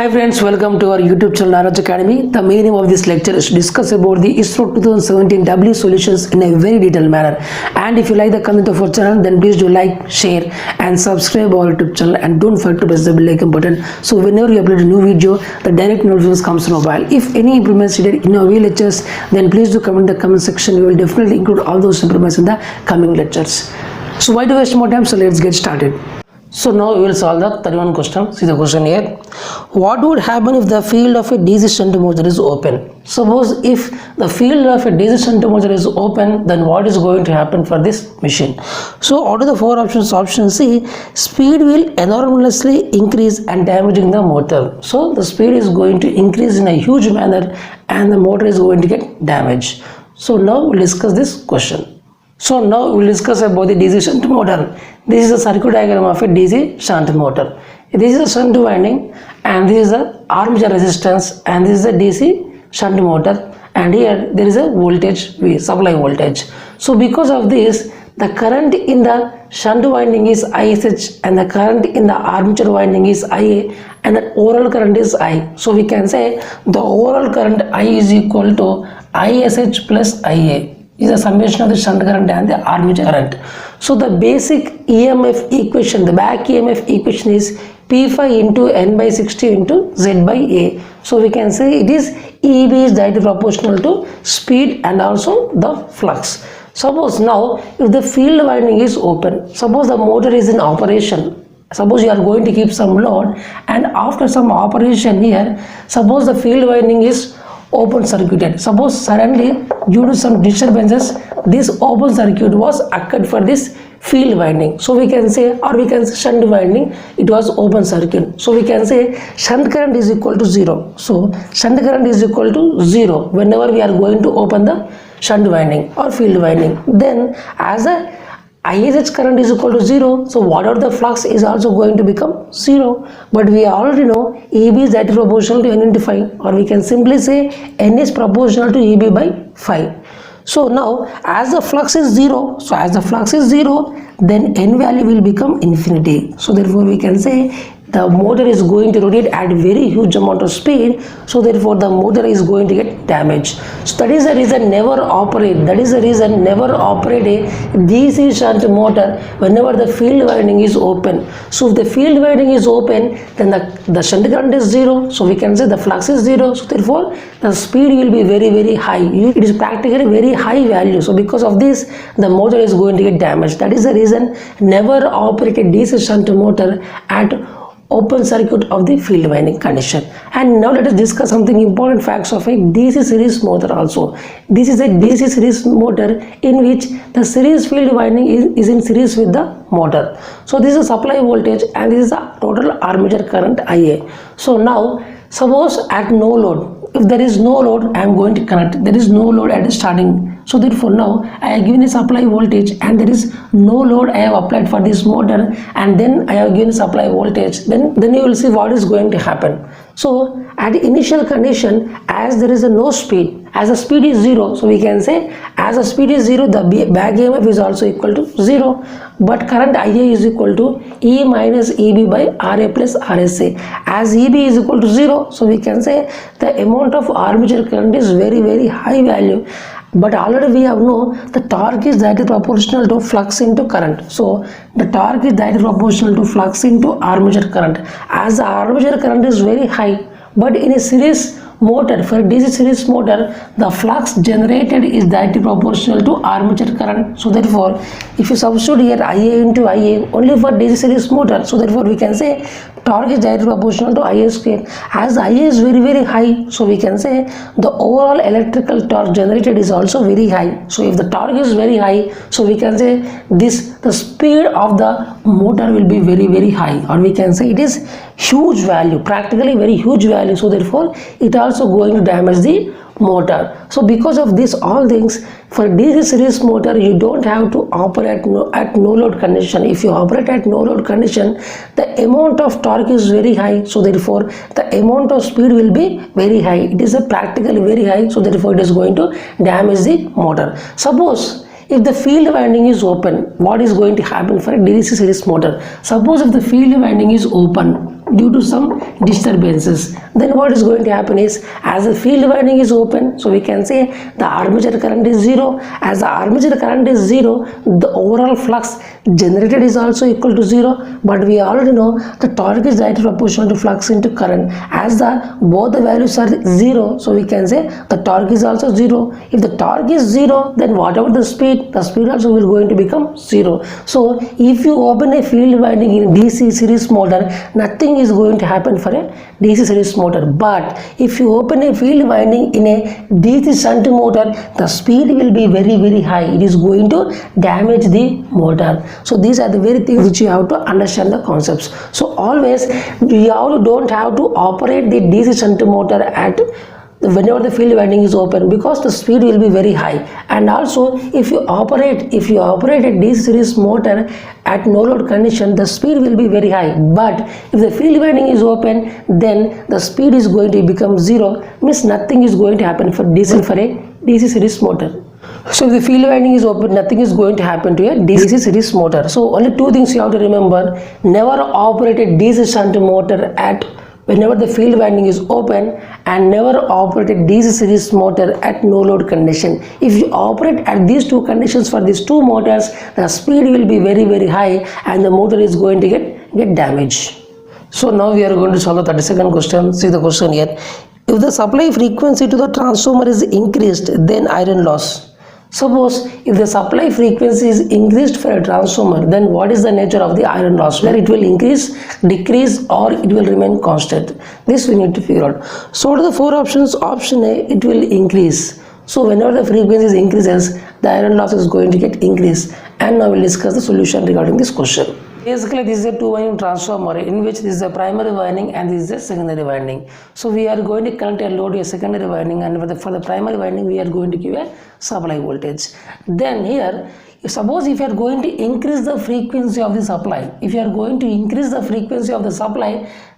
Hi friends, welcome to our YouTube channel Naraj Academy. The main aim of this lecture is to discuss about the ISRO 2017 W solutions in a very detailed manner. And if you like the content of our channel, then please do like, share and subscribe our YouTube channel, and don't forget to press the bell icon button. So whenever you upload a new video, the direct notifications comes to mobile. If any improvements needed in our lectures, then please do comment in the comment section. We will definitely include all those improvements in the coming lectures. So why do waste more time? So let's get started. So now we will solve the 31 question. See the question here. What would happen if the field of a DC shunt motor is open? Suppose if the field of a DC shunt motor is open, then what is going to happen for this machine? So out of the four options, option C, speed will enormously increase and damaging the motor. So the speed is going to increase in a huge manner and the motor is going to get damaged. So now we'll discuss this question. So now we will discuss about the DC shunt motor. This is a circuit diagram of a DC shunt motor. This is a shunt winding and this is the armature resistance and this is the DC shunt motor, and here there is a voltage V, supply voltage. So because of this, the current in the shunt winding is ISH and the current in the armature winding is IA, and the overall current is I. So we can say the overall current I is equal to ISH plus IA is a summation of the shunt current and the armature current. So the basic EMF equation, the back EMF equation is P phi into N by 60 into Z by A. So we can say it is EB is directly proportional to speed and also the flux. Suppose now if the field winding is open, suppose the motor is in operation, suppose you are going to keep some load, and after some operation here, suppose the field winding is open circuited. Suppose suddenly due to some disturbances this open circuit was occurred for this field winding. So we can say, or we can say shunt winding, it was open circuit. So we can say shunt current is equal to 0. So shunt current is equal to 0 whenever we are going to open the shunt winding or field winding. Then as a ISH current is equal to 0, so whatever the flux is also going to become 0. But we already know EB is directly proportional to N into phi, or we can simply say N is proportional to EB by phi. So now as the flux is 0, then N value will become infinity. So therefore we can say the motor is going to rotate at very huge amount of speed, so therefore the motor is going to get damaged. So that is the reason never operate a DC shunt motor whenever the field winding is open. So if the field winding is open, then the shunt current is 0, so we can say the flux is 0, so therefore the speed will be very high. It is practically very high value. So because of this, the motor is going to get damaged. That is the reason never operate a DC shunt motor at open circuit of the field winding condition. And now let us discuss something important facts of a DC series motor also. This is a DC series motor in which the series field winding is in series with the motor. So this is supply voltage and this is the total armature current IA. So now suppose at no load, if there is no load, I am going to connect. There is no load at the starting. So therefore now I have given a supply voltage and there is no load I have applied for this motor, and then I have given supply voltage. Then you will see what is going to happen. So at the initial condition, as there is a no speed, as the speed is 0, so we can say as the speed is 0, the back EMF is also equal to 0, but current IA is equal to E minus EB by RA plus RSA. As EB is equal to 0, so we can say the amount of armature current is very high value. But already we have known the torque is directly proportional to flux into current. So the torque is directly proportional to flux into armature current. As the armature current is very high, but in a series motor, for DC series motor, the flux generated is directly proportional to armature current. So therefore, if you substitute here IA into IA only for DC series motor, so therefore we can say torque is directly proportional to IA square. As IA is very high, so we can say the overall electrical torque generated is also very high. So if the torque is very high, so we can say the speed of the motor will be very high, or we can say it is huge value, practically very huge value. So therefore it also going to damage the motor. So because of this all things, for DC series motor you don't have to operate at no load condition. If you operate at no load condition, the amount of torque is very high, so therefore the amount of speed will be very high. It is a practically very high, so therefore it is going to damage the motor. Suppose if the field winding is open, what is going to happen for a DC series motor? Suppose if the field winding is open, due to some disturbances. Then what is going to happen is, as the field winding is open, so we can say the armature current is 0. As the armature current is 0, the overall flux generated is also equal to 0, but we already know the torque is directly proportional to flux into current. As both the values are 0, so we can say the torque is also 0. If the torque is 0, then whatever the speed also will going to become 0. So if you open a field winding in DC series motor, nothing is going to happen for a DC series motor. But if you open a field winding in a DC shunt motor, the speed will be very high. It is going to damage the motor. So these are the very things which you have to understand the concepts. So always you don't have to operate the DC shunt motor at whenever the field winding is open, because the speed will be very high. And also if you operate a DC series motor at no load condition, the speed will be very high. But if the field winding is open, then the speed is going to become 0, means nothing is going to happen for a DC series motor. So if the field winding is open, nothing is going to happen to a DC series motor. So only two things you have to remember: never operate a DC shunt motor at whenever the field winding is open, and never operate a DC series motor at no load condition. If you operate at these two conditions for these two motors, the speed will be very high and the motor is going to get damaged. So now we are going to solve the 32nd question. See the question here. If the supply frequency to the transformer is increased, then iron loss. Suppose if the supply frequency is increased for a transformer, then what is the nature of the iron loss? Where it will increase, decrease, or it will remain constant? This we need to figure out. So what are the four options? Option A, it will increase. So whenever the frequency increases, the iron loss is going to get increased. And now we will discuss the solution regarding this question. Basically, this is a two-winding transformer in which this is the primary winding and this is the secondary winding. So we are going to connect a load to a secondary winding, and for the primary winding we are going to give a supply voltage. Then here, suppose if you are going to increase the frequency of the supply,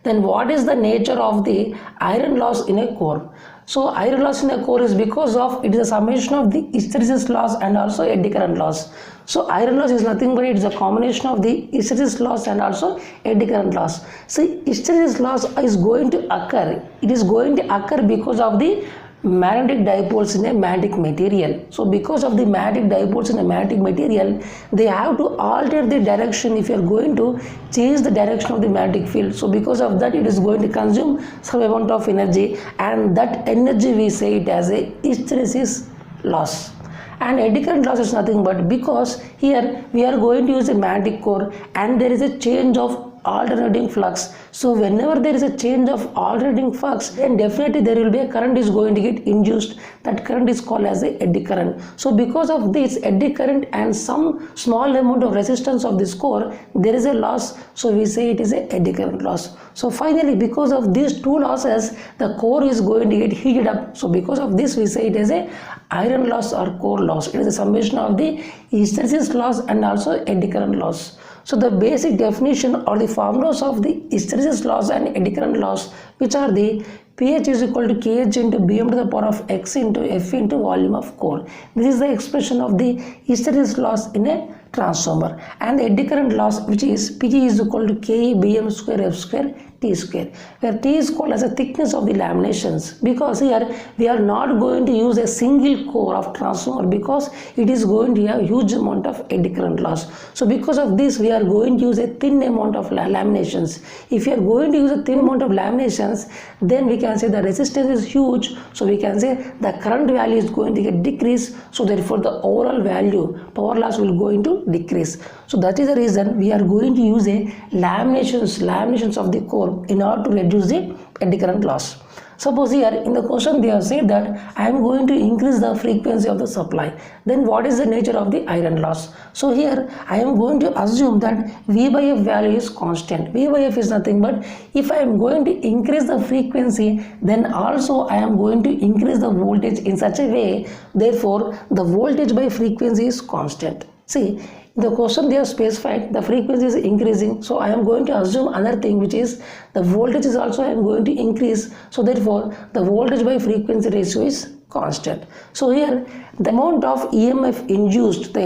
then what is the nature of the iron loss in a core? So iron loss in a core is because of it is a summation of the hysteresis loss and also eddy current loss. So iron loss is nothing but it is a combination of the hysteresis loss and also eddy current loss. So hysteresis loss is going to occur. It is going to occur because of the magnetic dipoles in a magnetic material. So because of the magnetic dipoles in a magnetic material, they have to alter the direction if you are going to change the direction of the magnetic field. So because of that, it is going to consume some amount of energy, and that energy we say it as a hysteresis loss. And eddy current loss is nothing but because here we are going to use a magnetic core and there is a change of alternating flux. So whenever there is a change of alternating flux, then definitely there will be a current is going to get induced. That current is called as the eddy current. So because of this eddy current and some small amount of resistance of this core, there is a loss. So we say it is a eddy current loss. So finally, because of these two losses, the core is going to get heated up. So because of this, we say it is a iron loss or core loss. It is a summation of the hysteresis loss and also eddy current loss. So the basic definition or the formulas of the hysteresis loss and eddy current loss, which are the pH is equal to Kh into Bm to the power of X into F into volume of core. This is the expression of the hysteresis loss in a transformer. And the eddy current loss, which is Pg is equal to Ke Bm square F square T square, where T is called as the thickness of the laminations, because here we are not going to use a single core of transformer because it is going to have huge amount of eddy current loss. So because of this, we are going to use a thin amount of laminations. If you are going to use a thin amount of laminations, then we can say the resistance is huge, so we can say the current value is going to get decreased, so therefore the overall value, power loss, will going to decrease. So that is the reason we are going to use a laminations of the core in order to reduce the eddy current loss. Suppose here in the question they have said that I am going to increase the frequency of the supply. Then what is the nature of the iron loss? So here I am going to assume that V by F value is constant. V by F is nothing but if I am going to increase the frequency, then also I am going to increase the voltage in such a way, therefore the voltage by frequency is constant. See, the question they have specified the frequency is increasing, so I am going to assume another thing, which is the voltage is also I am going to increase, so therefore the voltage by frequency ratio is constant. So here the amount of EMF induced,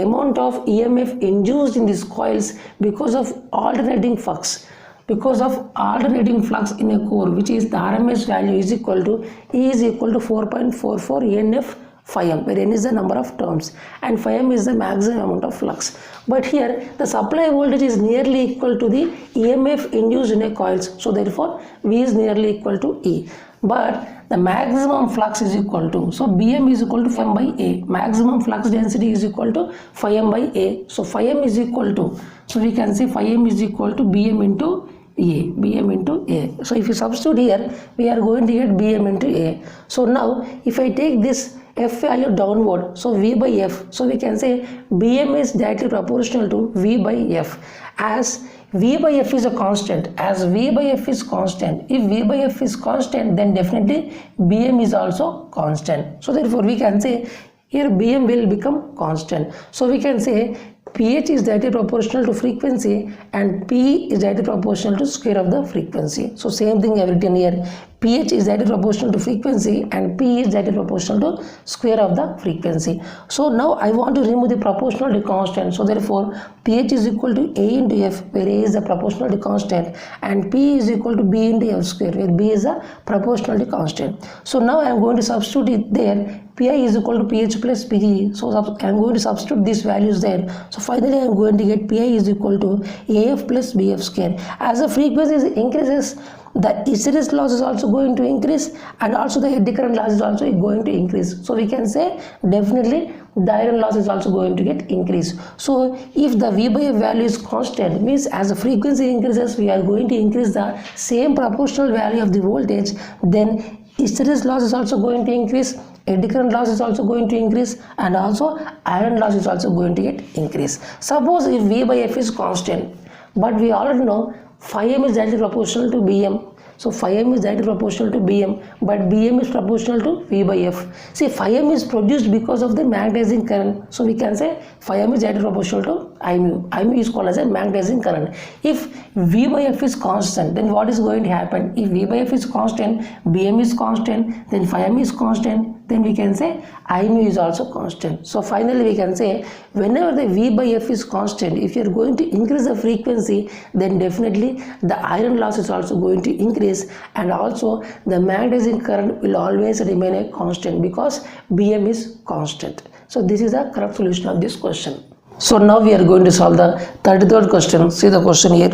in these coils because of alternating flux, because of alternating flux in a core, which is the RMS value is equal to E is equal to 4.44 NF phi m, where n is the number of terms and phi m is the maximum amount of flux. But here the supply voltage is nearly equal to the EMF induced in a coils, so therefore V is nearly equal to E. But the maximum flux is equal to, so Bm is equal to phi m by A, maximum flux density is equal to phi m by A, so phi m is equal to, so we can say phi m is equal to Bm into A, Bm into A. So if you substitute here, we are going to get Bm into A. So now if I take this F value downward, so V by F, so we can say Bm is directly proportional to V by F, as V by F is a constant. As V by F is constant, if V by F is constant, then definitely Bm is also constant. So therefore we can say here Bm will become constant. So we can say pH is directly proportional to frequency and P is directly proportional to square of the frequency. So same thing I have written here, pH is directly proportional to frequency and P is directly proportional to square of the frequency. So now I want to remove the proportionality constant, so therefore pH is equal to A into F, where A is the proportionality constant, and P is equal to B into F square, where B is the proportionality constant. So now I am going to substitute it there. Pi is equal to pH plus Pe, so I am going to substitute these values there. So finally I am going to get Pi is equal to AF plus BF square. As the frequency increases, the hysteresis loss is also going to increase, and also the eddy current loss is also going to increase. So we can say definitely the iron loss is also going to get increased. So if the V by F value is constant, means as the frequency increases, we are going to increase the same proportional value of the voltage, then hysteresis loss is also going to increase, eddy current loss is also going to increase, and also iron loss is also going to get increased. Suppose if V by F is constant, but we already know phi m is directly proportional to Bm. So phi m is directly proportional to Bm, but Bm is proportional to V by F. See, phi m is produced because of the magnetizing current. So we can say phi m is directly proportional to I mu. I mu is called as a magnetizing current. If V by F is constant, then what is going to happen? If V by F is constant, Bm is constant, then phi m is constant, then we can say I mu is also constant. So finally we can say whenever the V by F is constant, if you are going to increase the frequency, then definitely the iron loss is also going to increase, and also the magnetizing current will always remain a constant because Bm is constant. So this is the correct solution of this question. So now we are going to solve the 33rd question. See the question here.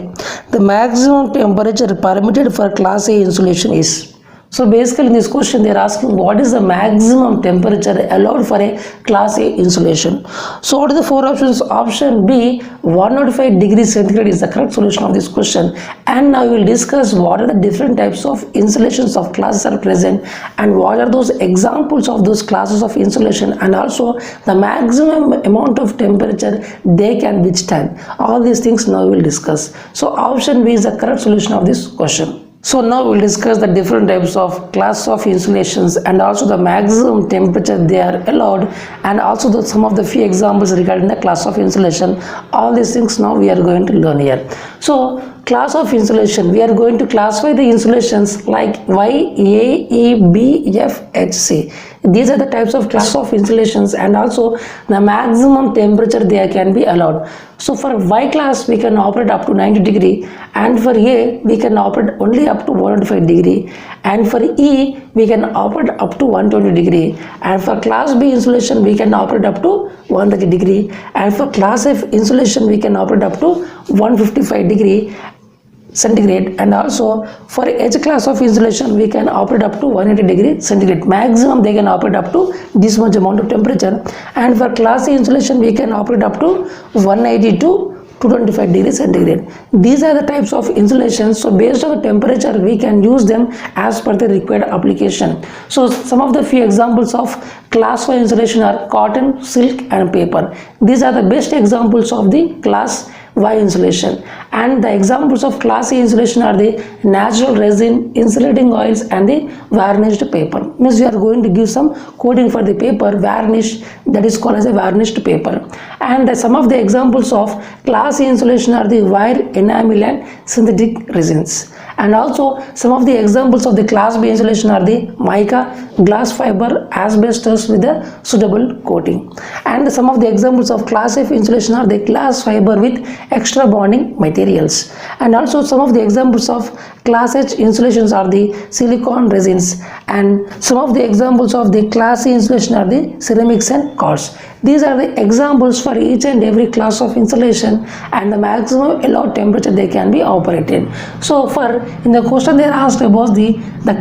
The maximum temperature permitted for class A insulation is. So basically in this question they are asking what is the maximum temperature allowed for a class A insulation. So what are the four options? Option B, 105 degrees centigrade is the correct solution of this question. And now we will discuss what are the different types of insulations of classes are present, and what are those examples of those classes of insulation, and also the maximum amount of temperature they can withstand. All these things now we will discuss. So option B is the correct solution of this question. So now we will discuss the different types of class of insulations and also the maximum temperature they are allowed, and also some of the few examples regarding the class of insulation. All these things now we are going to learn here. So class of insulation, we are going to classify the insulations like Y, A, E, B, F, H, C. These are the types of class of insulations, and also the maximum temperature they can be allowed. So for Y class we can operate up to 90 degree, and for A we can operate only up to 105 degree, and for E we can operate up to 120 degree, and for class B insulation we can operate up to 130 degree, and for class F insulation we can operate up to 155 degree centigrade, and also for H class of insulation we can operate up to 180 degree centigrade. Maximum they can operate up to this much amount of temperature, and for class C insulation we can operate up to 180 to 225 degrees centigrade. These are the types of insulations. So based on the temperature we can use them as per the required application. So some of the few examples of class 5 insulation are cotton, silk and paper. These are the best examples of the class Y insulation, and the examples of class A insulation are the natural resin, insulating oils and the varnished paper. Means we are going to give some coating for the paper, varnish, that is called as a varnished paper. And some of the examples of class A insulation are the wire, enamel and synthetic resins. And also some of the examples of the class B insulation are the mica, glass fiber, asbestos with a suitable coating. And some of the examples of class F insulation are the glass fiber with extra bonding materials. And also some of the examples of class H insulations are the silicon resins, and some of the examples of the class C insulation are the ceramics and quartz. These are the examples for each and every class of insulation and the maximum allowed temperature they can be operated. So for in the question they are asked about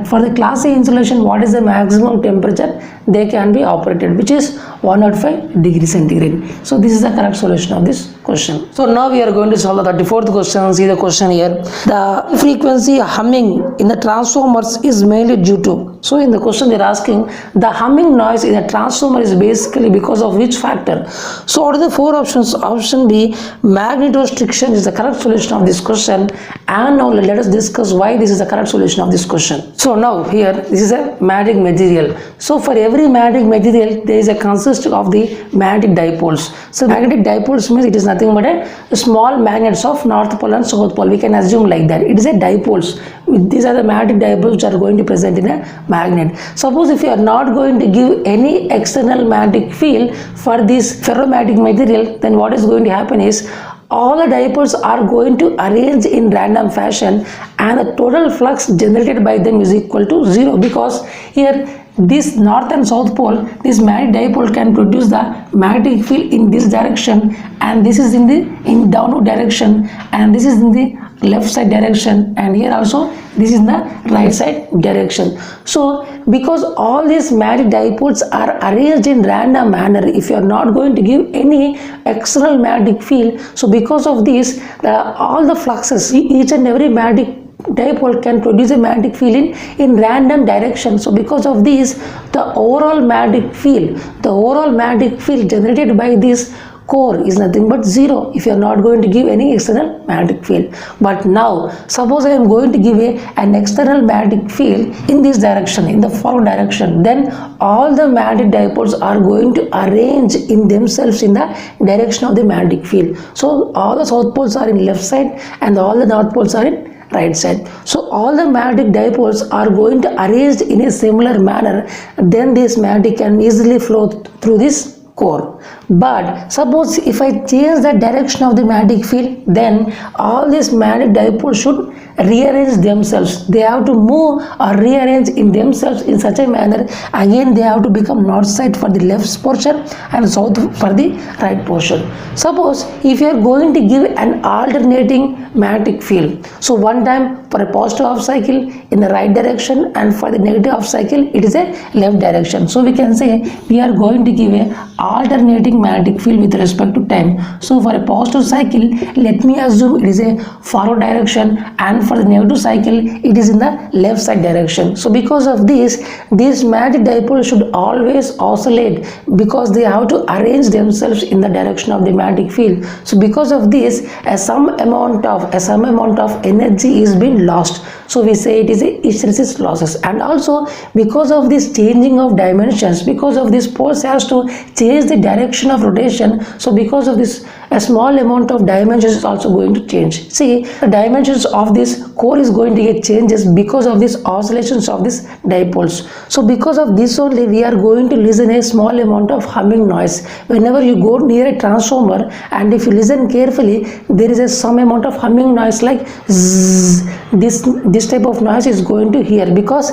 for the class A insulation, what is the maximum temperature they can be operated, which is 105 degrees centigrade. So this is the correct solution of this question. So now we are going to solve the 34th question. See the question here. The frequency humming in the transformers is mainly due to. So in the question they are asking the humming noise in a transformer is basically because of which factor. So what are the four options? Option B, magnetostriction is the correct solution of this question. And now let us discuss why this is the correct solution of this question. So now here this is a magnetic material. So for every magnetic material there is a consist of the magnetic dipoles. So magnetic dipoles means it is nothing but a small magnets of north pole and south pole. We can assume like that. It is a dipoles. These are the magnetic dipoles which are going to present in a magnet. Suppose if you are not going to give any external magnetic field for this ferromagnetic material, then what is going to happen is all the dipoles are going to arrange in random fashion and the total flux generated by them is equal to 0, because here this north and south pole, this magnetic dipole can produce the magnetic field in this direction, and this is in downward direction, and this is in the left side direction, and here also this is the right side direction. So because all these magnetic dipoles are arranged in random manner, if you are not going to give any external magnetic field, so because of this all the fluxes, each and every magnetic dipole can produce a magnetic field in random direction. So because of this the overall magnetic field generated by this core is nothing but 0 if you are not going to give any external magnetic field. But now suppose I am going to give an external magnetic field in this direction, in the forward direction, then all the magnetic dipoles are going to arrange in themselves in the direction of the magnetic field. So all the south poles are in left side and all the north poles are in right side. So all the magnetic dipoles are going to arrange in a similar manner, then this magnetic can easily flow through this core. But suppose if I change the direction of the magnetic field, then all these magnetic dipoles should rearrange themselves. They have to move or rearrange in themselves in such a manner. Again they have to become north side for the left portion and south for the right portion. Suppose if you are going to give an alternating magnetic field, so one time for a positive half cycle in the right direction and for the negative half cycle it is a left direction. So we can say we are going to give a alternating magnetic field with respect to time. So for a positive cycle, let me assume it is a forward direction, and for the negative cycle it is in the left side direction. So because of this, these magnetic dipoles should always oscillate because they have to arrange themselves in the direction of the magnetic field. So because of this some amount of energy is being lost. So we say it is a hysteresis losses. And also because of this changing of dimensions, because of this poles has to change the direction of rotation, so because of this a small amount of dimensions is also going to change. See, the dimensions of this core is going to get changes because of this oscillations of this dipoles. So because of this only we are going to listen a small amount of humming noise whenever you go near a transformer, and if you listen carefully there is some amount of humming noise like zzz. This type of noise is going to hear because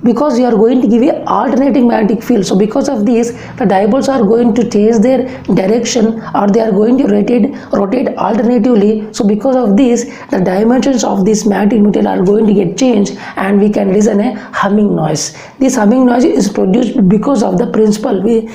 because you are going to give a alternating magnetic field. So because of this the dipoles are going to change their direction or they are going to rotate alternatively. So because of this the dimensions of this magnetic material are going to get changed and we can listen a humming noise. This humming noise is produced because of the principle. We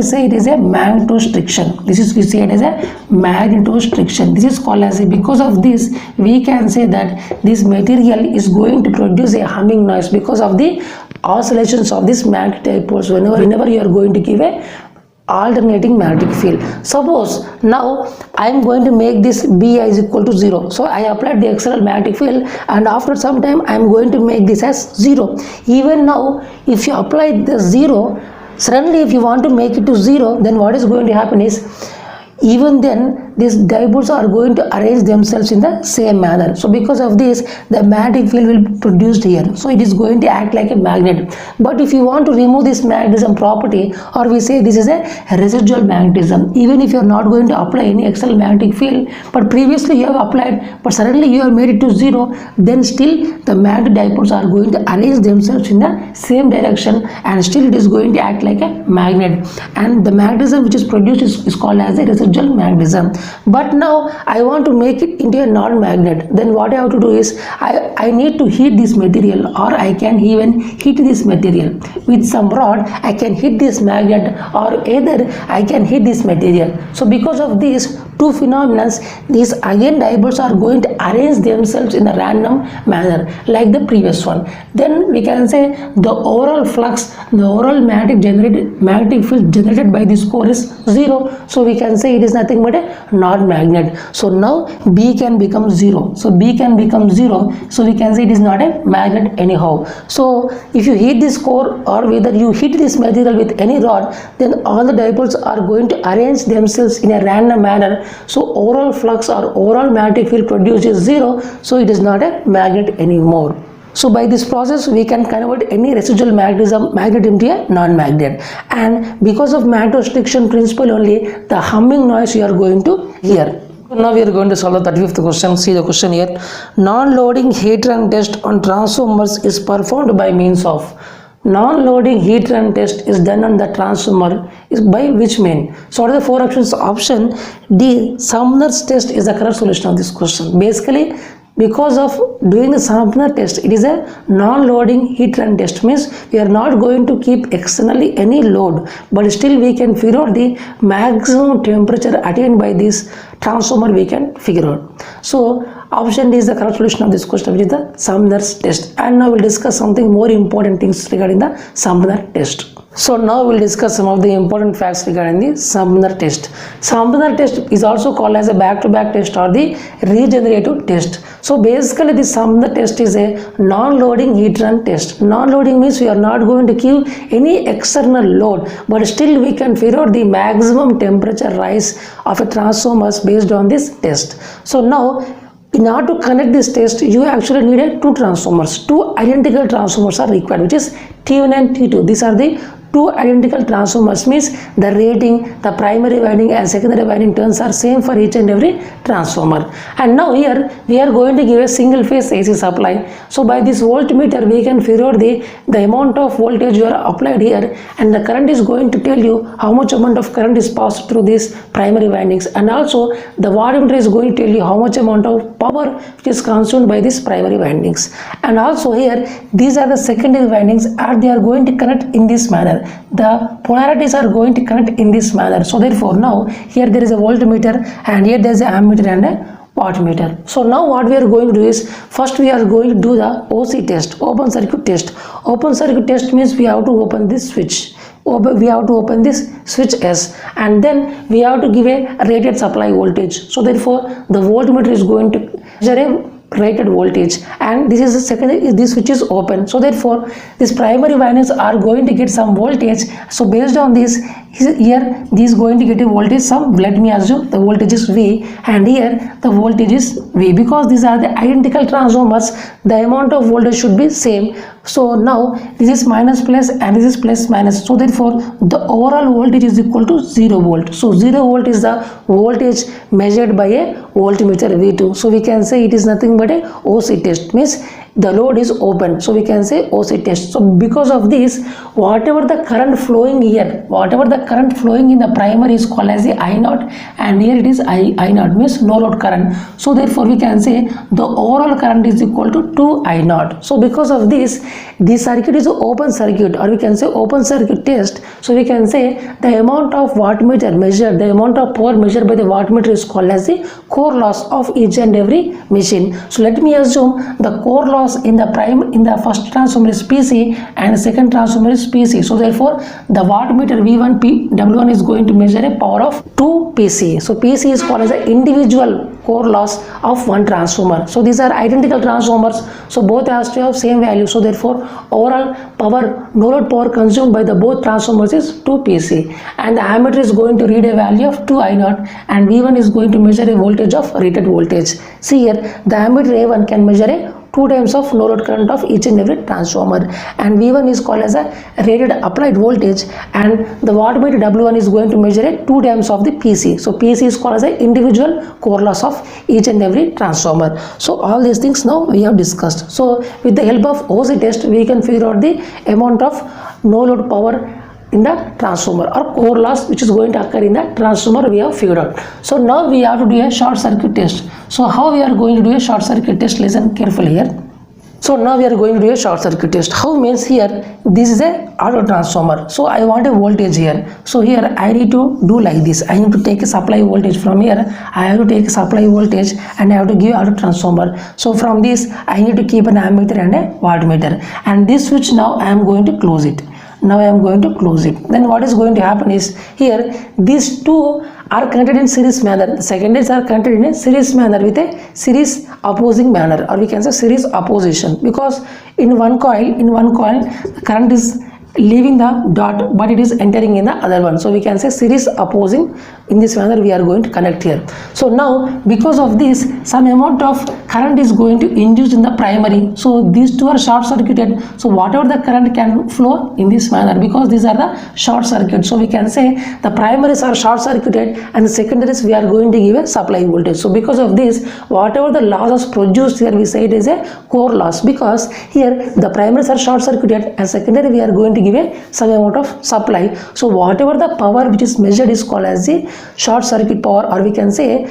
say it is a magnetostriction. We say it as a magnetostriction. This is called as because of this we can say that this material is going to produce a humming noise because of the oscillations of this magnetic dipoles whenever you are going to give a alternating magnetic field. Suppose now I am going to make this B is equal to 0. So I applied the external magnetic field and after some time I am going to make this as 0. Even now if you apply the 0, suddenly if you want to make it to 0, then what is going to happen is even then these dipoles are going to arrange themselves in the same manner. So because of this, the magnetic field will be produced here. So it is going to act like a magnet. But if you want to remove this magnetism property, or we say this is a residual magnetism, even if you are not going to apply any external magnetic field, but previously you have applied, but suddenly you have made it to zero, then still the magnetic dipoles are going to arrange themselves in the same direction, and still it is going to act like a magnet, and the magnetism which is produced is called as a residual magnetism. But now I want to make it into a non-magnet. Then what I have to do is I need to heat this material, or I can even heat this material with some rod. I can hit this magnet, or either I can hit this material. So because of these two phenomena, these again dipoles are going to arrange themselves in a random manner like the previous one. Then we can say the overall flux, the overall magnetic field generated by this core is zero. So we can say it is nothing but a non-magnet. So now B can become zero. So B can become zero. So we can say it is not a magnet anyhow. So if you heat this core, or whether you hit this material with any rod, then all the dipoles are going to arrange themselves in a random manner. So overall flux or overall magnetic field produced is zero. So it is not a magnet anymore. So by this process we can convert any residual magnet into a non-magnet, and because of magnetostriction principle only, the humming noise you are going to hear. Now we are going to solve the 35th question. See the question here. Non-loading heat run test on transformers is performed by means of. Non-loading heat run test is done on the transformer is by which mean? So what are the four options? Option D, Sumner's test is the correct solution of this question. Basically, because of doing the Sumner test, it is a non-loading heat run test, means we are not going to keep externally any load, but still we can figure out the maximum temperature attained by this transformer, we can figure out. So option D is the correct solution of this question, which is the Sumner's test. And now we'll discuss something more important things regarding the Sumner test. So now we'll discuss some of the important facts regarding the Sumner test. Sumner test is also called as a back-to-back test or the regenerative test. So basically the Sumner test is a non-loading heat run test. Non-loading means we are not going to give any external load, but still we can figure out the maximum temperature rise of a transformer based on this test. So now, in order to connect this test, you actually need two transformers. Two identical transformers are required, which is T1 and T2. These are the two identical transformers, means the rating, the primary winding and secondary winding turns are same for each and every transformer. And now here we are going to give a single phase AC supply. So by this voltmeter we can figure out the amount of voltage you are applied here, and the current is going to tell you how much amount of current is passed through these primary windings, and also the wattmeter is going to tell you how much amount of power which is consumed by these primary windings. And also here these are the secondary windings, and they are going to connect in this manner. The polarities are going to connect in this manner. So therefore now here there is a voltmeter, and here there is an ammeter and a wattmeter. So now what we are going to do is, first we are going to do the OC test, open circuit test. Open circuit test means we have to open this switch. We have to open this switch S, and then we have to give a rated supply voltage. So therefore the voltmeter is going to measure a rated voltage, and this is the secondary, this switch is open. So therefore these primary windings are going to get some voltage. So based on this, here this is going to get a voltage, some, let me assume the voltage is V, and here the voltage is V. Because these are the identical transformers, the amount of voltage should be same. So now this is minus plus and this is plus minus. So therefore the overall voltage is equal to 0 volt. So 0 volt is the voltage measured by a voltmeter V2. So we can say it is nothing but a OC test, means the load is open. So we can say OC test. So because of this, whatever the current flowing here, whatever the current flowing in the primary is called as the I0, and here it is I0, means no load current. So therefore we can say the overall current is equal to 2 I0. So because of this circuit is open circuit, or we can say open circuit test. So we can say the amount of wattmeter measured, the amount of power measured by the wattmeter is called as the core loss of each and every machine. So let me assume the core loss loss in the first transformer is PC and second transformer is PC. So therefore the wattmeter V1 W1 is going to measure a power of 2 PC. So PC is called as the individual core loss of one transformer. So these are identical transformers, so both has to have same value. So therefore overall power, no load power consumed by the both transformers is 2 PC, and the ammeter is going to read a value of 2 I0, and V1 is going to measure a voltage of rated voltage. See here, the ammeter A1 can measure a 2 times of no load current of each and every transformer, and V1 is called as a rated applied voltage, and the wattmeter W1 is going to measure a 2 times of the PC. So PC is called as a individual core loss of each and every transformer. So all these things now we have discussed. So with the help of OC test we can figure out the amount of no load power in the transformer or core loss which is going to occur in the transformer we have figured out. So now we have to do a short circuit test. So how we are going to do a short circuit test? Listen carefully here. So now we are going to do a short circuit test. How means here, this is a auto transformer. So I want a voltage here. So here I need to do like this. I need to take a supply voltage from here. I have to take a supply voltage and I have to give auto transformer. So from this I need to keep an ammeter and a wattmeter. And this switch now I am going to close it. Now I am going to close it. Then what is going to happen is here these two are connected in series manner. The secondaries are connected in a series manner with a series opposing manner, or we can say series opposition, because in one coil the current is leaving the dot but it is entering in the other one. So we can say series opposing. In this manner we are going to connect here. So now because of this some amount of current is going to induce in the primary. So these two are short circuited. So whatever the current can flow in this manner, because these are the short circuit. So we can say the primaries are short circuited and the secondaries we are going to give a supply voltage. So because of this whatever the loss is produced here we say it is a core loss, because here the primaries are short circuited and secondary we are going to give a some amount of supply. So whatever the power which is measured is called as the short circuit power, or we can say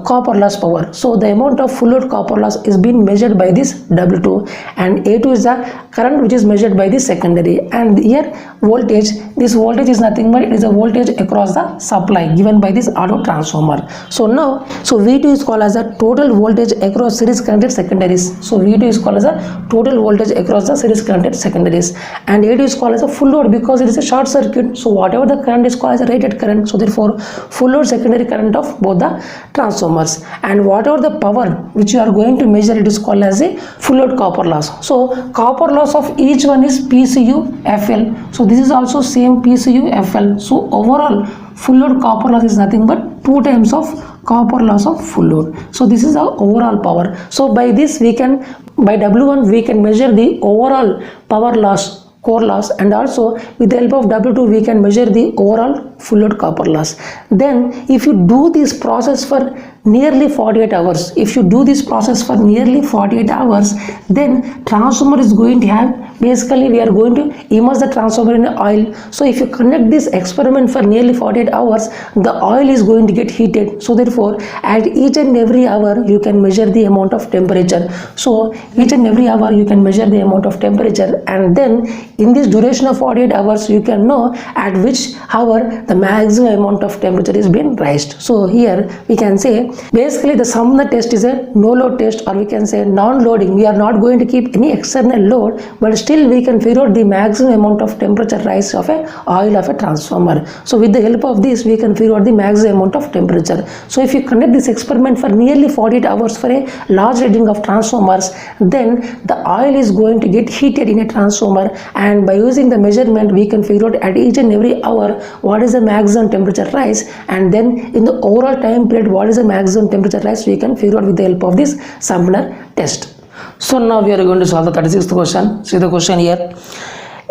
copper loss power. So the amount of full load copper loss is being measured by this W2, and A2 is the current which is measured by the secondary, and here voltage, this voltage is nothing but it is a voltage across the supply given by this auto transformer. So now V2 is called as the total voltage across series connected secondaries. So V2 is called as a total voltage across the series connected secondaries, and A2 is called as a full load because it is a short circuit. So whatever the current is called as a rated current. So therefore full load secondary current of both the transformers, and whatever the power which you are going to measure it is called as a full load copper loss. So copper loss of each one is PCU FL. So this is also same PCU FL. So overall full load copper loss is nothing but 2 times of copper loss of full load. So this is our overall power. So by this we can, by W1 we can measure the overall power loss, core loss, and also with the help of W2 we can measure the overall full load copper loss. Then if you do this process for nearly 48 hours, if you do this process for nearly 48 hours, then transformer is going to have, basically we are going to immerse the transformer in oil. So if you conduct this experiment for nearly 48 hours, the oil is going to get heated. So therefore at each and every hour you can measure the amount of temperature. So each and every hour you can measure the amount of temperature, and then in this duration of 48 hours you can know at which hour the maximum amount of temperature is being raised. So here we can say basically the Sumner test is a no load test, or we can say non-loading. We are not going to keep any external load, but still we can figure out the maximum amount of temperature rise of a oil of a transformer. So with the help of this we can figure out the maximum amount of temperature. So if you conduct this experiment for nearly 48 hours for a large rating of transformers, then the oil is going to get heated in a transformer, and by using the measurement we can figure out at each and every hour what is the maximum temperature rise, and then in the overall time period what is the maximum temperature rise we can figure out with the help of this Sumner test. So now we are going to solve the 36th question. See the question here.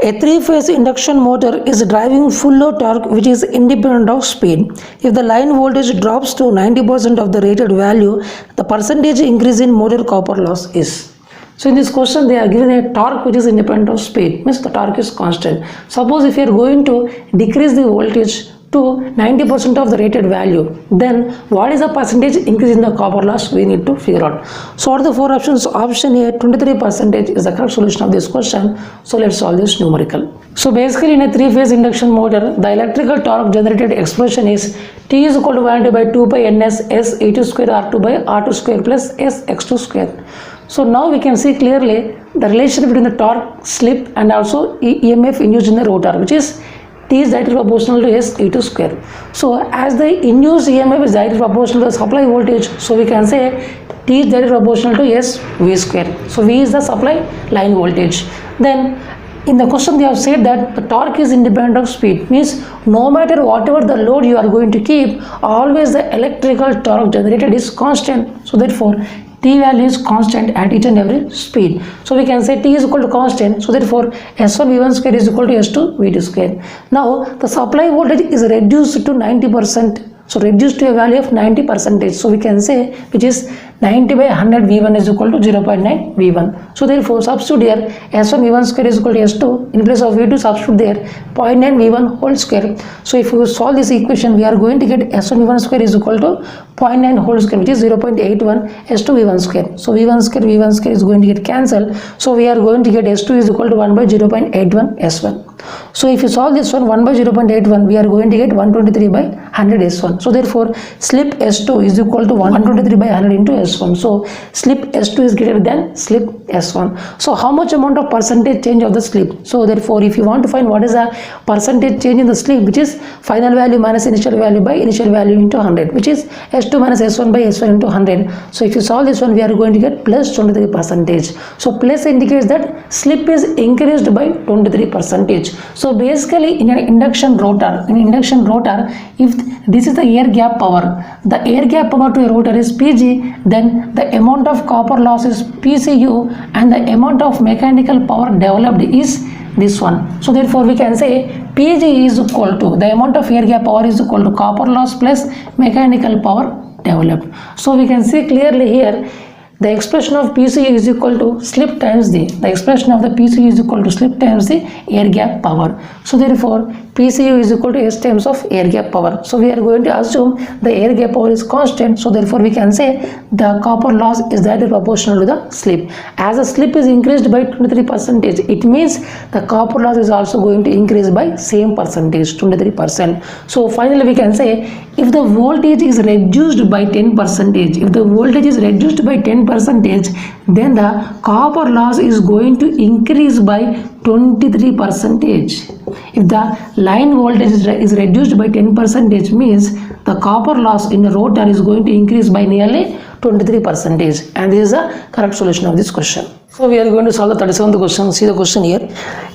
A 3-phase induction motor is driving full load torque which is independent of speed. If the line voltage drops to 90% of the rated value, the percentage increase in motor copper loss is. So in this question they are given a torque which is independent of speed, means the torque is constant. Suppose if you are going to decrease the voltage to 90% of the rated value, then what is the percentage increase in the copper loss we need to figure out. So what are the 4 options? Option A 23% is the correct solution of this question. So let's solve this numerical. So basically in a 3-phase induction motor the electrical torque generated expression is T is equal to 1 by 2 pi ns S E2 square R2 by R2 square plus S X2 square. So now we can see clearly the relation between the torque, slip and also EMF induced in the rotor, which is T is directly proportional to S E2 square. So as the induced EMF is directly proportional to the supply voltage, so we can say T is directly proportional to S V square. So V is the supply line voltage. Then in the question they have said that the torque is independent of speed, means no matter whatever the load you are going to keep, always the electrical torque generated is constant. So therefore T value is constant at each and every speed. So we can say T is equal to constant. So therefore S1 V1 square is equal to S2 V2 square. Now the supply voltage is reduced to 90%. So reduced to a value of 90%. So we can say which is 90 by 100 V1 is equal to 0.9 V1. So therefore substitute here S1 V1 square is equal to S2. In place of V2 substitute there 0.9 V1 whole square. So if you solve this equation, we are going to get S1 V1 square is equal to 0.9 whole square, which is 0.81 S2 V1 square. So V1 square is going to get cancelled. So we are going to get S2 is equal to 1 by 0.81 S1. So if you solve this one 1 by 0.81, we are going to get 123 by 100 S1. So therefore slip S2 is equal to 123 by 100 into S1. So slip S2 is greater than slip S1. So how much amount of percentage change of the slip? So therefore if you want to find what is the percentage change in the slip, which is final value minus initial value by initial value into 100, which is S2 minus S1 by S1 into 100. So if you solve this one, we are going to get plus 23%. So plus indicates that slip is increased by 23%. So basically in an induction rotor, if this is the air gap power, the air gap power to a rotor is PG, then the amount of copper loss is PCU and the amount of mechanical power developed is this one. So therefore we can say PG is equal to the amount of air gap power is equal to copper loss plus mechanical power developed. So we can see clearly here the expression of PCU is equal to slip times the expression of the PCU is equal to slip times the air gap power. So therefore PCU is equal to S times of air gap power. So we are going to assume the air gap power is constant. So therefore we can say the copper loss is directly proportional to the slip. As the slip is increased by 23%, it means the copper loss is also going to increase by same percentage, 23%. So finally we can say if the voltage is reduced by 10%, if the voltage is reduced by 10%, then the copper loss is going to increase by 23%. If the line voltage is reduced by 10%, means the copper loss in the rotor is going to increase by nearly 23%. And this is the correct solution of this question. So we are going to solve the 37th question. See the question here.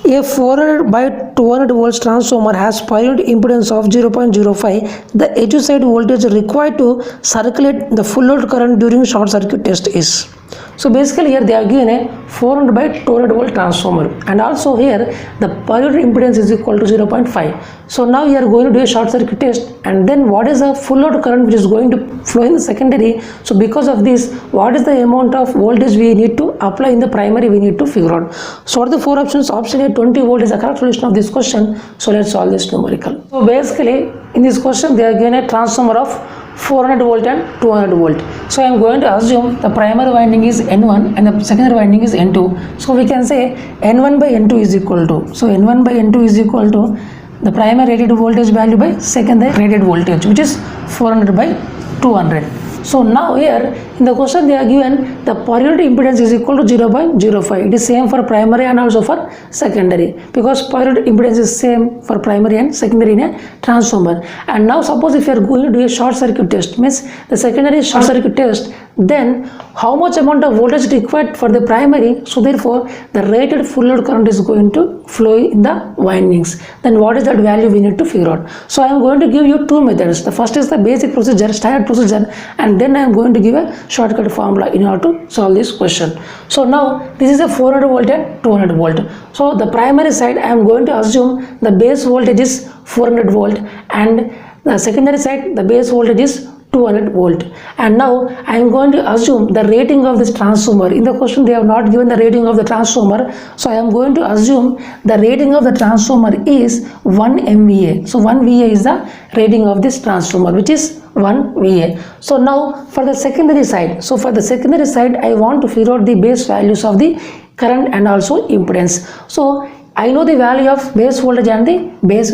A 400 by 200 volts transformer has per unit impedance of 0.05. The HV side voltage required to circulate the full load current during short circuit test is. So basically here they have given a 400 by 200 volt transformer, and also here the per unit impedance is equal to 0.5. So now we are going to do a short circuit test, and then what is the full load current which is going to flow in the secondary. So because of this, what is the amount of voltage we need to apply in the primary, we need to figure out. So what are the four options? Option A 20 volt is the correct solution of this question. So let's solve this numerical. So basically in this question they are given a transformer of 400 volt and 200 volt. So I am going to assume the primary winding is N1 and the secondary winding is N2. So we can say N1 by N2 is equal to, so N1 by N2 is equal to the primary rated voltage value by secondary rated voltage, which is 400 by 200. So now here in the question they are given the per unit impedance is equal to 0.05. It is same for primary and also for secondary, because per unit impedance is same for primary and secondary in a transformer. And now suppose if you are going to do a short circuit test, means the secondary short circuit test, then how much amount of voltage required for the primary. So therefore the rated full load current is going to flow in the windings. Then what is that value we need to figure out. So I am going to give you two methods. The first is the basic procedure, standard procedure, and then I am going to give a shortcut formula in order to solve this question. So now this is a 400 volt and 200 volt. So the primary side I am going to assume the base voltage is 400 volt, and the secondary side the base voltage is 200 volt. And now I am going to assume the rating of this transformer. In the question they have not given the rating of the transformer, so I am going to assume the rating of the transformer is 1 MVA. So 1 VA is the rating of this transformer, which is 1 VA. So now for the secondary side, so for the secondary side I want to figure out the base values of the current and also impedance. So I know the value of base voltage and the base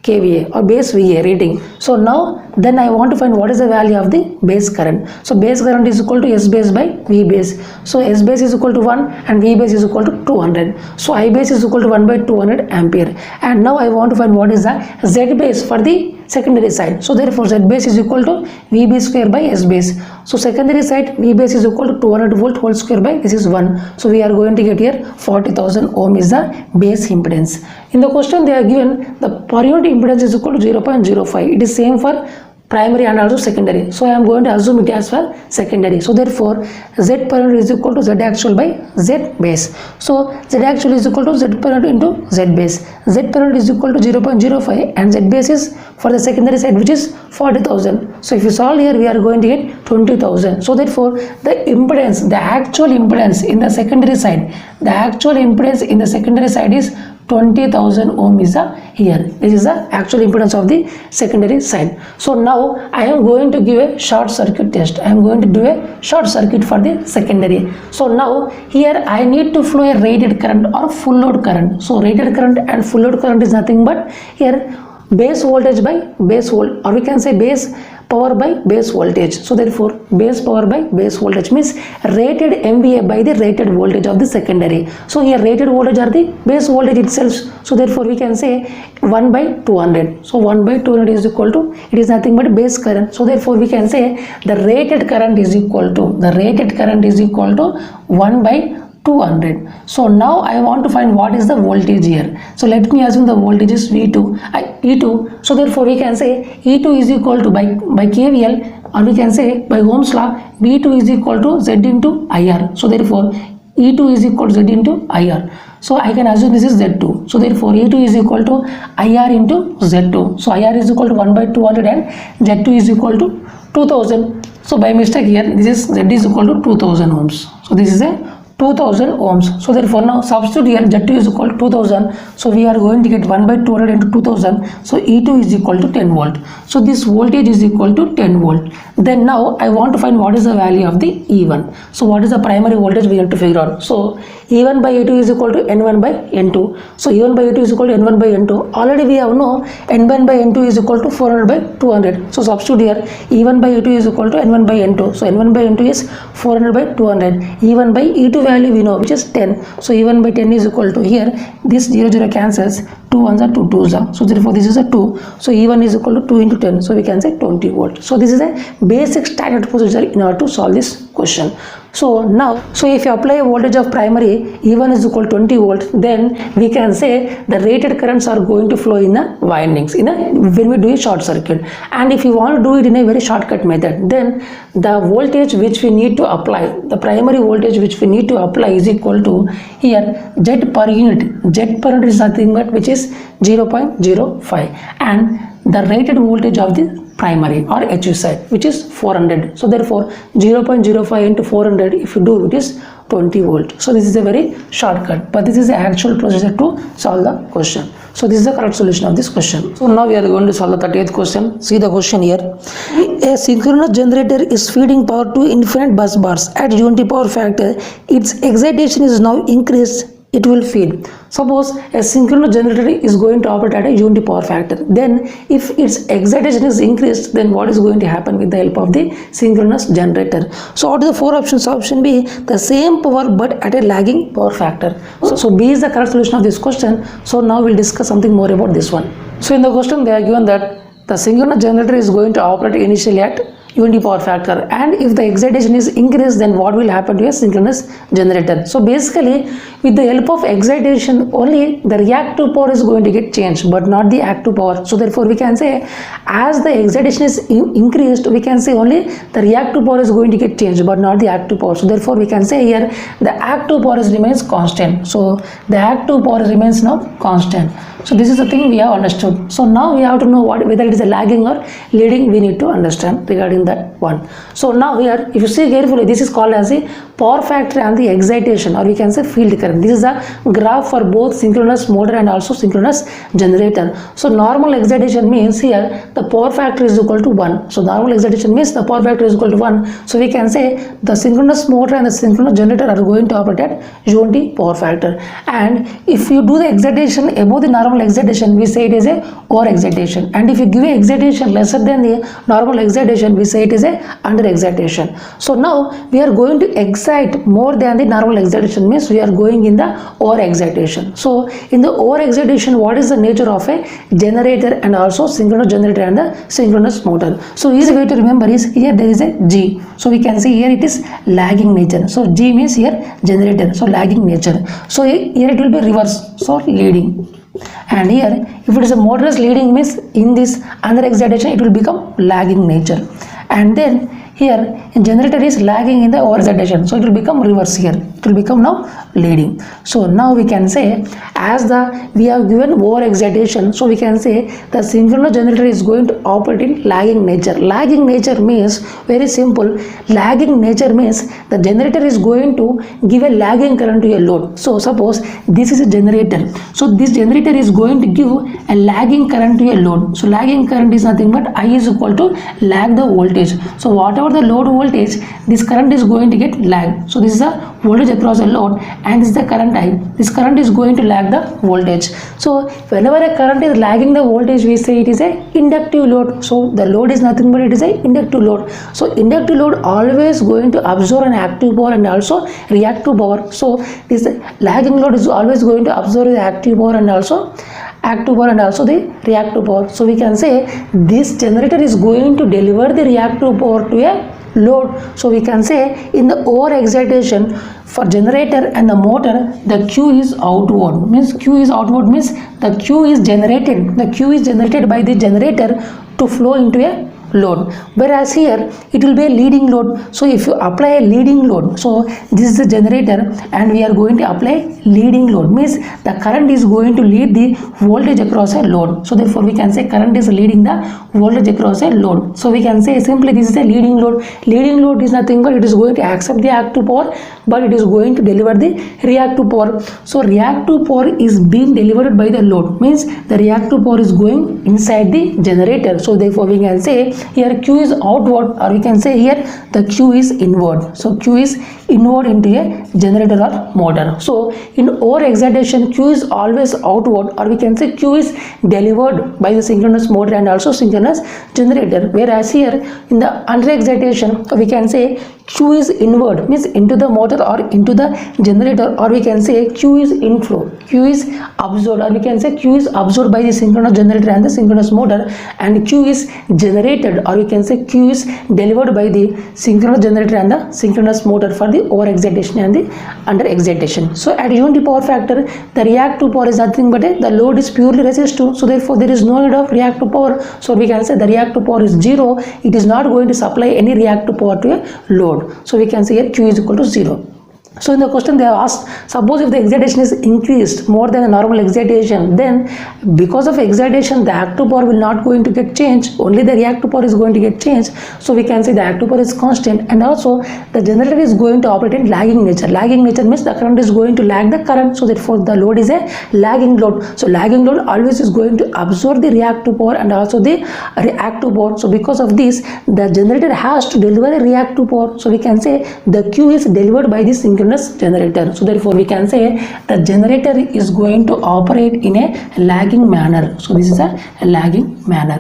KVA or base VA rating. So now then I want to find what is the value of the base current. So base current is equal to S base by V base. So S base is equal to 1 and V base is equal to 200. So I base is equal to 1 by 200 ampere. And now I want to find what is the Z base for the secondary side. So therefore Z base is equal to VB square by S base. So secondary side V base is equal to 200 volt whole square by this is 1. So we are going to get here 40,000 ohm is the base impedance. In the question they are given the per unit impedance is equal to 0.05. It is same for primary and also secondary. So I am going to assume it as for secondary. So therefore Z per unit is equal to Z actual by Z base. So Z actual is equal to Z per unit into Z base. Z per unit is equal to 0.05 and Z base is for the secondary side which is 40,000. So if you solve here we are going to get 20,000. So therefore the impedance, the actual impedance in the secondary side, the actual impedance in the secondary side is 20,000 ohm is the here. This is the actual impedance of the secondary side. So now I am going to give a short circuit test. I am going to do a short circuit for the secondary. So now here I need to flow a rated current or full load current. So rated current and full load current is nothing but here base voltage by base volt, or we can say base power by base voltage. So therefore base power by base voltage means rated MVA by the rated voltage of the secondary. So here rated voltage are the base voltage itself. So therefore we can say 1 by 200. So 1 by 200 is equal to, it is nothing but base current. So therefore we can say the rated current is equal to 1 by 200. So now I want to find what is the voltage here. So let me assume the voltage is V2, E2. So therefore we can say E2 is equal to by KVL, or we can say by Ohm's law, V2 is equal to Z into IR. So therefore E2 is equal to Z into IR. So I can assume this is Z2. So therefore E2 is equal to IR into Z2. So IR is equal to 1 by 200 and Z2 is equal to 2000. So by mistake here this is Z is equal to 2000 ohms. So this is a 2000 ohms. So therefore now substitute here Z2 is equal to 2000. So we are going to get 1 by 200 into 2000. So E2 is equal to 10 volt. So this voltage is equal to 10 volt. Then now I want to find what is the value of the E1. So what is the primary voltage we have to figure out. So E1 by E2 is equal to N1 by N2. So E1 by E2 is equal to N1 by N2. Already we have know N1 by N2 is equal to 400 by 200. So substitute here E1 by E2 is equal to N1 by N2. So N1 by N2 is 400 by 200. E1 by E2 value we know which is 10. So E1 by 10 is equal to here this 0 cancels, 2 ones are 2 2s are. So therefore this is a 2. So E1 is equal to 2 into 10. So we can say 20 volt. So this is a basic standard procedure in order to solve this question. So now, so if you apply a voltage of primary E1 is equal to 20 volt, then we can say the rated currents are going to flow in the windings when we do a short circuit. And if you want to do it in a very shortcut method, then the voltage which we need to apply, the primary voltage which we need to apply is equal to here Z per unit. Z per unit is nothing but which is 0.05 and the rated voltage of the primary or HV side which is 400. So therefore 0.05 into 400 if you do it is 20 volt. So this is a very shortcut, but this is the actual procedure to solve the question. So this is the correct solution of this question. So now we are going to solve the 38th question. See the question here. A synchronous generator is feeding power to infinite bus bars at unity power factor. Its excitation is now increased. It will feed. Suppose a synchronous generator is going to operate at a unity power factor. Then if its excitation is increased, then what is going to happen with the help of the synchronous generator? So out of the 4 options, option B, the same power but at a lagging power factor. So B is the correct solution of this question. So now we'll discuss something more about this one. So in the question they are given that the synchronous generator is going to operate initially at unity power factor, and if the excitation is increased, then what will happen to a synchronous generator? So basically with the help of excitation only the reactive power is going to get changed but not the active power. So therefore we can say as the excitation is increased, we can say only the reactive power is going to get changed but not the active power. So therefore we can say here the active power remains constant. So the active power remains now constant. So this is the thing we have understood. So now we have to know whether it is a lagging or leading. We need to understand regarding that one. So now here if you see carefully, this is called as a power factor and the excitation, or we can say field current. This is a graph for both synchronous motor and also synchronous generator. So normal excitation means here the power factor is equal to 1. So normal excitation means the power factor is equal to 1. So we can say the synchronous motor and the synchronous generator are going to operate at unity power factor. And if you do the excitation above the normal excitation, we say it is a over excitation. And if you give a excitation lesser than the normal excitation, we say it is a under excitation. So now we are going to excite more than the normal excitation, means we are going in the over excitation. So in the over excitation, what is the nature of a generator and also synchronous generator and the synchronous motor? So easy way to remember is here there is a G. So we can see here it is lagging nature. So G means here generator, so lagging nature. So here it will be reverse, so leading. And here if it is a motor is leading, means in this under excitation it will become lagging nature. And then here in generator is lagging in the over excitation, so it will become reverse here, it will become now leading. So now we can say as we have given over excitation, so we can say the synchronous generator is going to operate in lagging nature. Lagging nature means very simple. Lagging nature means the generator is going to give a lagging current to a load. So suppose this is a generator, so this generator is going to give a lagging current to a load. So lagging current is nothing but I is equal to lag the voltage. So whatever the load voltage, this current is going to get lagged. So this is a voltage across a load and this is the current I. This current is going to lag the voltage. So whenever a current is lagging the voltage, we say it is a inductive load. So the load is nothing but it is a inductive load. So inductive load always going to absorb an active power and also reactive power. So this lagging load is always going to absorb the active power and also active power and also the reactive power. So we can say this generator is going to deliver the reactive power to a load. So we can say in the over excitation for generator and the motor, the Q is outward, means Q is outward means the Q is generated by the generator to flow into a load, whereas here it will be a leading load. So if you apply a leading load, so this is the generator and we are going to apply leading load, means the current is going to lead the voltage across a load. So therefore we can say current is leading the voltage across a load. So we can say simply this is a leading load. Leading load is nothing but it is going to accept the active power, but it is going to deliver the reactive power. So reactive power is being delivered by the load, means the reactive power is going inside the generator. So therefore we can say here Q is outward, or we can say here the Q is inward. So Q is inward into a generator or motor. So in over excitation, Q is always outward, or we can say Q is delivered by the synchronous motor and also synchronous generator, whereas here in the under excitation we can say Q is inward, means into the motor or into the generator, or we can say Q is inflow, Q is absorbed, or we can say Q is absorbed by the synchronous generator and the synchronous motor, and Q is generated, or we can say Q is delivered by the synchronous generator and the synchronous motor for the over excitation and the under excitation. So at unity power factor, the reactive power is nothing but the load is purely resistive, so therefore there is no need of reactive power. So we can say the reactive power is 0, it is not going to supply any reactive power to a load. So we can say here Q is equal to 0. So in the question they have asked, suppose if the excitation is increased more than the normal excitation, then because of excitation the active power will not going to get changed, only the reactive power is going to get changed. So we can say the active power is constant, and also the generator is going to operate in lagging nature. Lagging nature means the current is going to lag the current, so therefore the load is a lagging load. So lagging load always is going to absorb the reactive power and also the reactive power. So because of this, the generator has to deliver a reactive power. So we can say the Q is delivered by the synchronous generator. So therefore we can say the generator is going to operate in a lagging manner. So this is a lagging manner.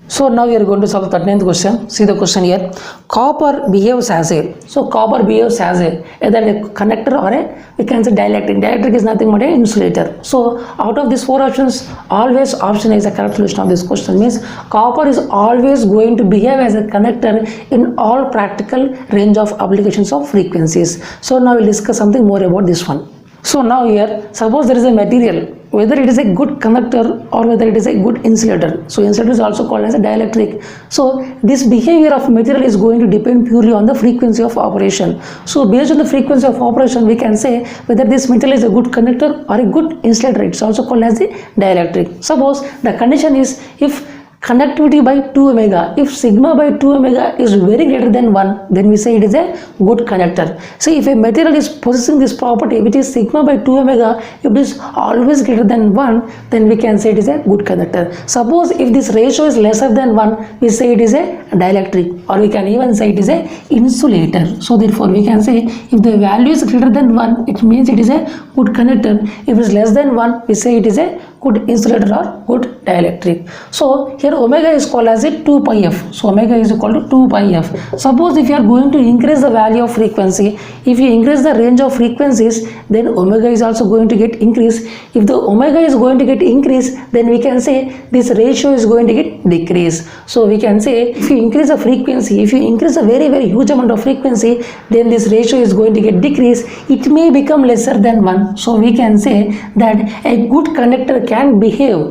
So now we are going to solve the 39th question. See the question here. Copper behaves as a, so copper behaves as a either a conductor or a, we can say dielectric. Dielectric is nothing but an insulator. So out of these 4 options, always option A is the correct solution of this question. Means copper is always going to behave as a conductor in all practical range of applications of frequencies. So now we'll discuss something more about this one. So now here, suppose there is a material, whether it is a good conductor or whether it is a good insulator. So insulator is also called as a dielectric. So this behavior of material is going to depend purely on the frequency of operation. So based on the frequency of operation, we can say whether this material is a good conductor or a good insulator. It's also called as the dielectric. Suppose the condition is if conductivity by 2 omega. If sigma by 2 omega is very greater than 1, then we say it is a good conductor. So if a material is possessing this property which is sigma by 2 omega, if it is always greater than 1, then we can say it is a good conductor. Suppose if this ratio is lesser than 1, we say it is a dielectric, or we can even say it is a insulator. So therefore we can say if the value is greater than 1, it means it is a good conductor. If it is less than 1, we say it is a good insulator or good dielectric. So here omega is called as a 2 pi f. So omega is equal to 2 pi f. Suppose if you are going to increase the value of frequency, if you increase the range of frequencies, then omega is also going to get increased. If the omega is going to get increased, then we can say this ratio is going to get decreased. So we can say if you increase the frequency, if you increase a very huge amount of frequency, then this ratio is going to get decreased. It may become lesser than 1. So we can say that a good conductor can behave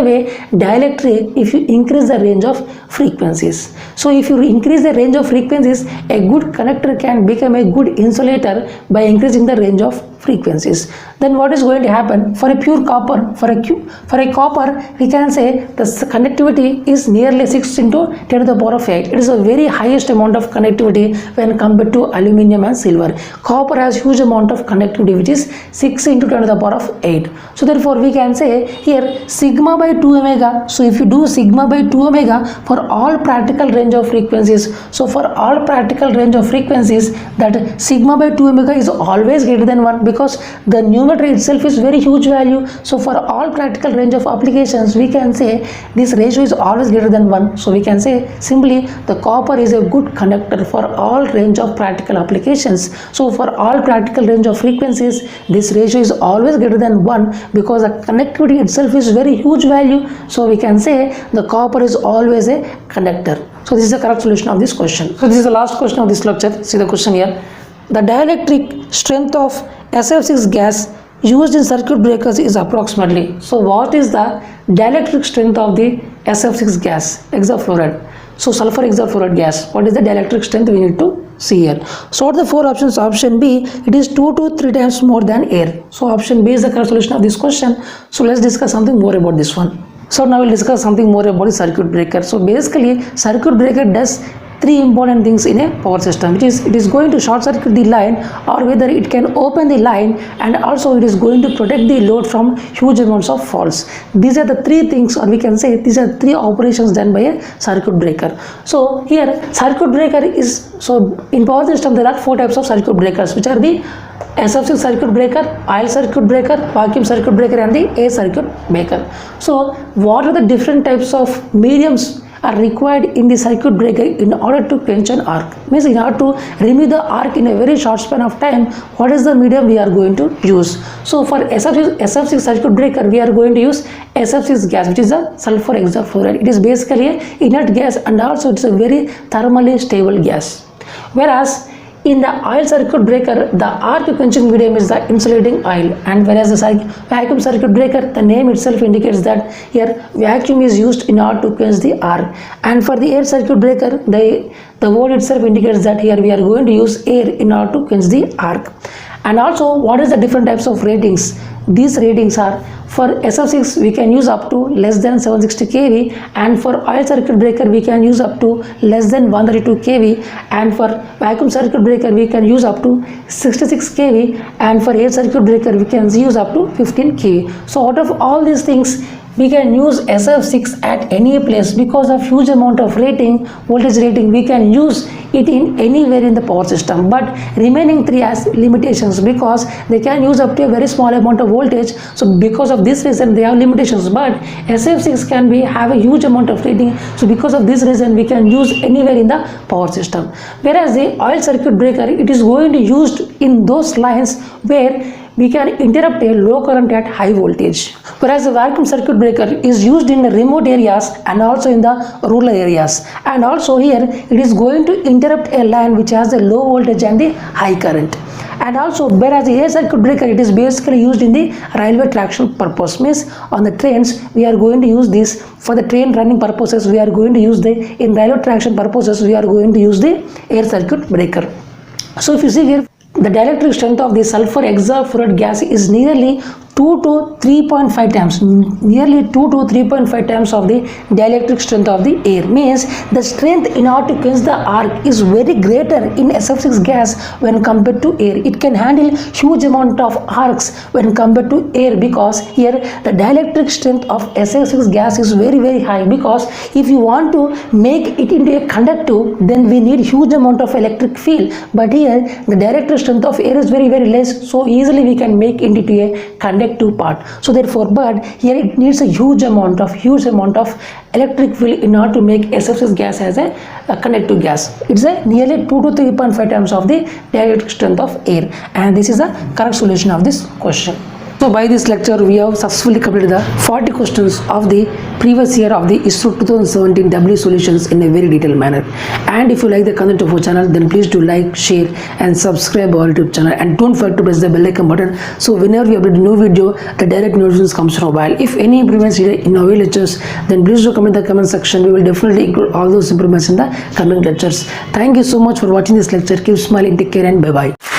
a dielectric if you increase the range of frequencies. So if you increase the range of frequencies, a good conductor can become a good insulator by increasing the range of frequencies. Then what is going to happen for a pure copper? For a copper, we can say the conductivity is nearly 6 into 10 to the power of 8. It is a very highest amount of conductivity when compared to aluminum and silver. Copper has huge amount of conductivity, which is 6 into 10 to the power of 8. So therefore we can say here sigma by 2 omega. So if you do sigma by 2 omega for all practical range of frequencies, so for all practical range of frequencies, that sigma by 2 omega is always greater than 1, because the numerator itself is very huge value. So for all practical range of applications, we can say this ratio is always greater than 1. So we can say simply the copper is a good conductor for all range of practical applications. So for all practical range of frequencies, this ratio is always greater than 1, because the conductivity itself is very huge value. So we can say the copper is always a conductor. So this is the correct solution of this question. So this is the last question of this lecture. See the question here. The dielectric strength of SF6 gas used in circuit breakers is approximately. So what is the dielectric strength of the SF6 gas? Hexafluoride. So sulfur hexafluoride gas. What is the dielectric strength? We need to see here. So what are the four options? Option B, it is 2 to 3 times more than air. So option B is the correct solution of this question. So let's discuss something more about this one. So now we'll discuss something more about the circuit breaker. So basically circuit breaker does three important things in a power system, which is it is going to short circuit the line, or whether it can open the line, and also it is going to protect the load from huge amounts of faults. These are the three things, or we can say these are three operations done by a circuit breaker. So here circuit breaker is, so in power system there are four types of circuit breakers, which are the SF6 circuit breaker, oil circuit breaker, vacuum circuit breaker, and the air circuit breaker. So what are the different types of mediums are required in the circuit breaker in order to quench an arc? Means in order to remove the arc in a very short span of time, what is the medium we are going to use? So for SF6 circuit breaker, we are going to use SF6 gas, which is a sulfur hexafluoride. It is basically an inert gas, and also it's a very thermally stable gas. Whereas in the oil circuit breaker, the arc quenching medium is the insulating oil, and whereas the vacuum circuit breaker, the name itself indicates that here vacuum is used in order to quench the arc. And for the air circuit breaker, the word itself indicates that here we are going to use air in order to quench the arc. And also, what is the different types of ratings? These ratings are, for SF6 we can use up to less than 760 kV, and for oil circuit breaker we can use up to less than 132 kV, and for vacuum circuit breaker we can use up to 66 kV, and for air circuit breaker we can use up to 15 kV. So out of all these things, we can use SF6 at any place because of huge amount of rating, voltage rating. We can use it in anywhere in the power system, but remaining three has limitations because they can use up to a very small amount of voltage. So because of this reason they have limitations, but SF6 can have a huge amount of rating. So because of this reason we can use anywhere in the power system. Whereas the oil circuit breaker, it is going to used in those lines where we can interrupt a low current at high voltage. Whereas the vacuum circuit breaker is used in the remote areas and also in the rural areas. And also here it is going to interrupt a line which has a low voltage and the high current. And also, whereas the air circuit breaker, it is basically used in the railway traction purpose. Means on the trains we are going to use this for the train running purposes. We are going to use in railway traction purposes we are going to use the air circuit breaker. So if you see here, the dielectric strength of the sulfur hexafluoride gas is nearly 2 to 3.5 times, nearly 2 to 3.5 times of the dielectric strength of the air. Means the strength in order to quench the arc is very greater in SF6 gas when compared to air. It can handle huge amount of arcs when compared to air, because here the dielectric strength of SF6 gas is very high. Because if you want to make it into a conductive, then we need huge amount of electric field, but here the dielectric strength of air is very less, so easily we can make it into a conductive part. So therefore, but here it needs a huge amount of electric field in order to make SF6 gas as a conductive gas. It's a nearly 2 to 3.5 times of the dielectric strength of air, and this is the correct solution of this question. So by this lecture, we have successfully completed the 40 questions of the previous year of the ISRO 2017 W solutions in a very detailed manner. And if you like the content of our channel, then please do like, share and subscribe our YouTube channel, and don't forget to press the bell icon button, so whenever we upload a new video, the direct notifications comes to mobile. If any improvements needed in our lectures, then please do comment in the comment section. We will definitely include all those improvements in the coming lectures. Thank you so much for watching this lecture. Keep smiling, take care, and bye bye.